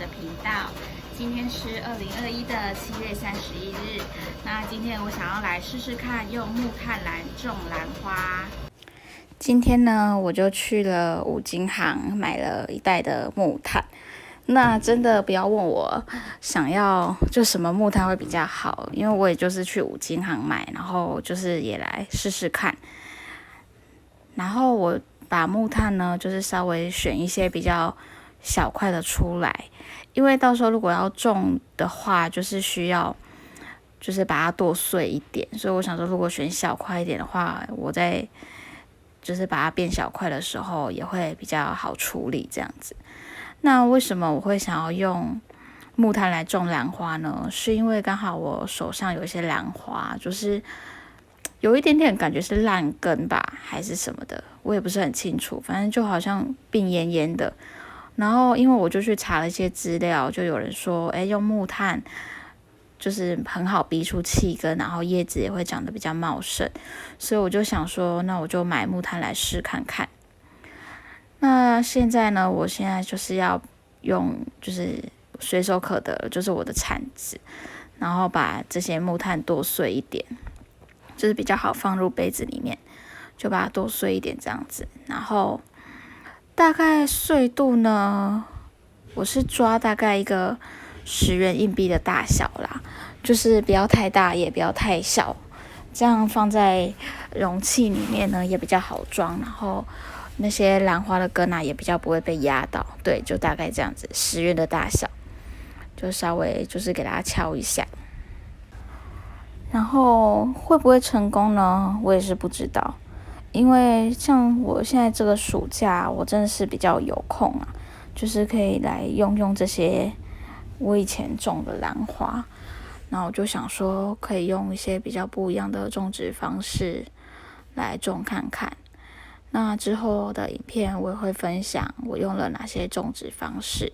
的频道。今天是2021的7月31日。那今天我想要来试试看用木炭来种兰花。今天呢，我就去了五金行买了一袋的木炭。那真的不要问我想要就什么木炭会比较好，因为我也就是去五金行买，然后就是也来试试看。然后我把木炭呢，就是稍微选一些比较小块的出来，因为到时候如果要种的话，就是需要就是把它剁碎一点，所以我想说，如果选小块一点的话，我在就是把它变小块的时候也会比较好处理这样子。那为什么我会想要用木炭来种兰花呢？是因为刚好我手上有一些兰花，就是有一点点感觉是烂根吧，还是什么的，我也不是很清楚，反正就好像病恹恹的。然后因为我就去查了一些资料，就有人说，用木炭就是很好逼出气根，然后叶子也会长得比较茂盛，所以我就想说，那我就买木炭来试看看。那现在呢，我现在就是要用就是随手可得，就是我的铲子，然后把这些木炭剁碎一点，就是比较好放入杯子里面，就把它剁碎一点这样子。然后大概碎度呢，我是抓大概一个10元硬币的大小啦，就是不要太大，也不要太小，这样放在容器里面呢也比较好装，然后那些兰花的根啊也比较不会被压到。对，就大概这样子，10元的大小，就稍微就是给它敲一下。然后会不会成功呢？我也是不知道，因为像我现在这个暑假，我真的是比较有空啊，就是可以来用这些我以前种的兰花。然后我就想说，可以用一些比较不一样的种植方式来种看看。那之后的影片我也会分享我用了哪些种植方式。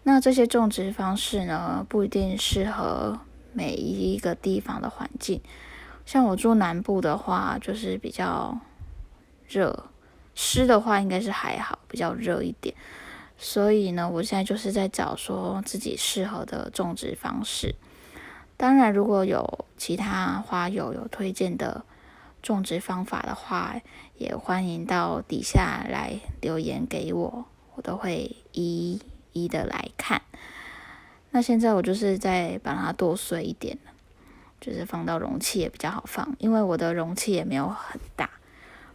那这些种植方式呢，不一定适合每一个地方的环境。像我住南部的话，就是比较热，湿的话应该是还好，比较热一点。所以呢，我现在就是在找说自己适合的种植方式。当然，如果有其他花友有推荐的种植方法的话，也欢迎到底下来留言给我，我都会一一的来看。那现在我就是在把它剁碎一点，就是放到容器也比较好放，因为我的容器也没有很大，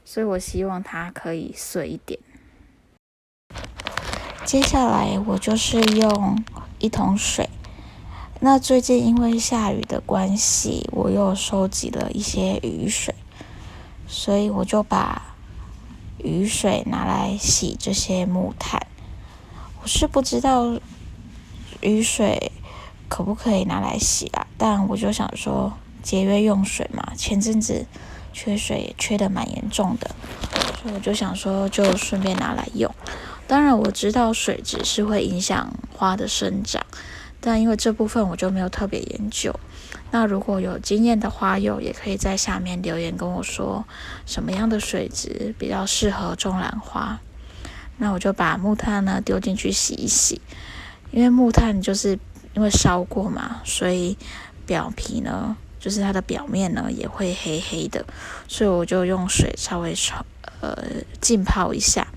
所以我希望它可以碎一点。接下来我就是用1桶水。那最近因为下雨的关系，我又收集了一些雨水，所以我就把雨水拿来洗这些木炭。我是不知道雨水可不可以拿来洗啊，但我就想说节约用水嘛，前阵子缺水也缺得蛮严重的，所以我就想说就顺便拿来用。当然我知道水质是会影响花的生长，但因为这部分我就没有特别研究。那如果有经验的花友，也可以在下面留言跟我说什么样的水质比较适合种兰花。那我就把木炭呢丢进去洗一洗，因为木炭就是因为烧过嘛，所以表皮呢，就是它的表面呢也会黑黑的，所以我就用水稍微浸泡一下，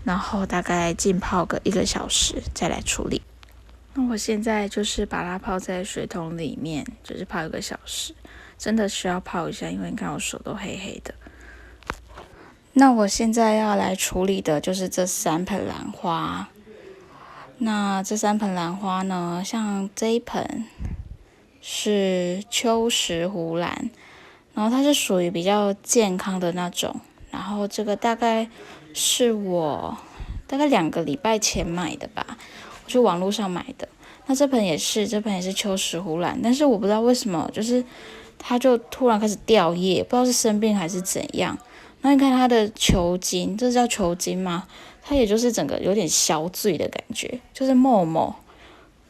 然后大概浸泡个1个小时再来处理。那我现在就是把它泡在水桶里面，就是泡1个小时，真的需要泡一下，因为你看我手都黑黑的。那我现在要来处理的就是这3盆兰花。那这3盆兰花呢，像这一盆是秋石斛兰，然后它是属于比较健康的那种，然后这个大概是我大概2个礼拜前买的吧，我去网络上买的。那这盆也是秋石斛兰，但是我不知道为什么，就是它就突然开始掉叶，不知道是生病还是怎样。那你看它的球茎，这叫球茎吗？它也就是整个有点消坠的感觉，就是茂茂。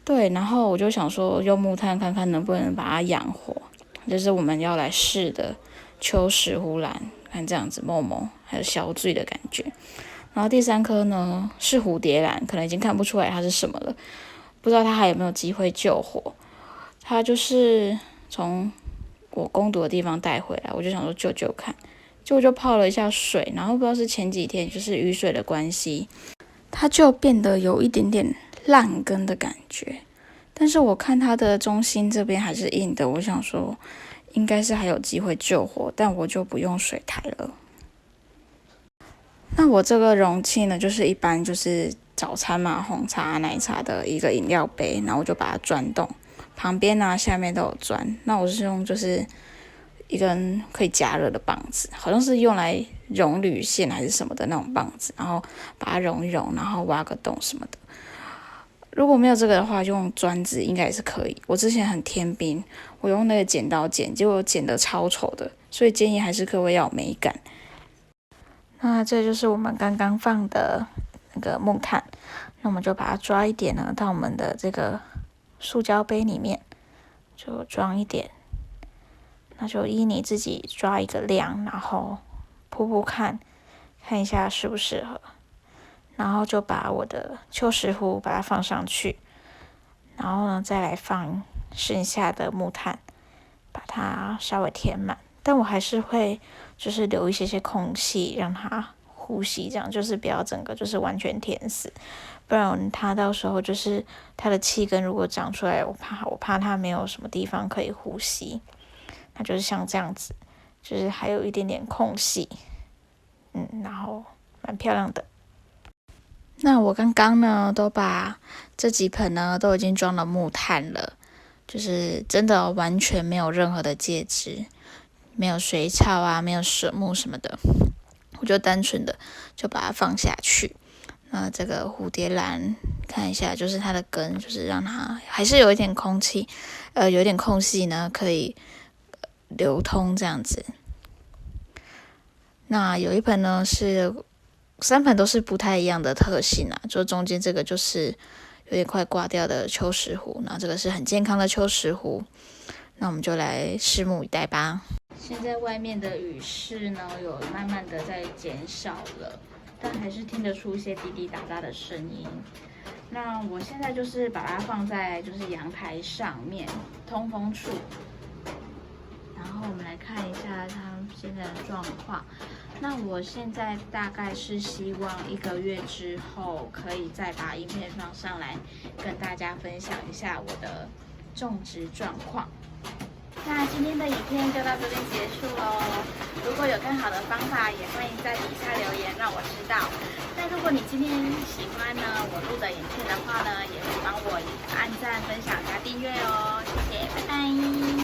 对，然后我就想说用木炭看看能不能把它养活，就是我们要来试的秋石斛兰，看这样子茂茂还有消坠的感觉。然后第3颗呢是蝴蝶兰，可能已经看不出来它是什么了，不知道它还有没有机会救活。它就是从我攻读的地方带回来，我就想说救救看，结果就泡了一下水，然后不知道是前几天就是雨水的关系，它就变得有一点点烂根的感觉。但是我看它的中心这边还是硬的，我想说应该是还有机会救活，但我就不用水苔了。那我这个容器呢，就是一般就是早餐嘛，红茶、奶茶的一个饮料杯，然后我就把它钻洞，旁边啊、下面都有钻。那我是用就是一根可以加热的棒子，好像是用来熔铝线还是什么的那种棒子，然后把它熔一熔，然后挖个洞什么的。如果没有这个的话，就用钻子应该也是可以。我之前很天兵，我用那个剪刀剪，结果剪得超丑的，所以建议还是各位要有美感。那这就是我们刚刚放的那个木炭，那我们就把它抓一点呢到我们的这个塑胶杯里面，就装一点。那就依你自己抓一个量，然后铺铺看一下适不适合。然后就把我的秋石斛把它放上去，然后呢再来放剩下的木炭，把它稍微填满。但我还是会就是留一些空隙让它呼吸，这样就是不要整个就是完全填死，不然它到时候就是它的气根如果长出来，我怕它没有什么地方可以呼吸。那就是像这样子，就是还有一点点空隙，然后蛮漂亮的。那我刚刚呢，都把这几盆呢都已经装了木炭了，就是真的完全没有任何的介质，没有水草啊，没有蛇木什么的，我就单纯的就把它放下去。那这个蝴蝶兰看一下，就是它的根，就是让它还是有一点空气，有一点空隙呢，可以流通这样子。那有一盆呢是3盆都是不太一样的特性啊，就中间这个就是有点快挂掉的秋石斛，然后这个是很健康的秋石斛。那我们就来拭目以待吧。现在外面的雨势呢有慢慢的在减少了，但还是听得出一些滴滴答答的声音。那我现在就是把它放在就是阳台上面通风处，然后我们来看一下它现在的状况。那我现在大概是希望1个月之后可以再把影片放上来，跟大家分享一下我的种植状况。那今天的影片就到这边结束喽。如果有更好的方法，也欢迎在底下留言让我知道。那如果你今天喜欢呢我录的影片的话呢，也会帮我按赞、分享加订阅哦。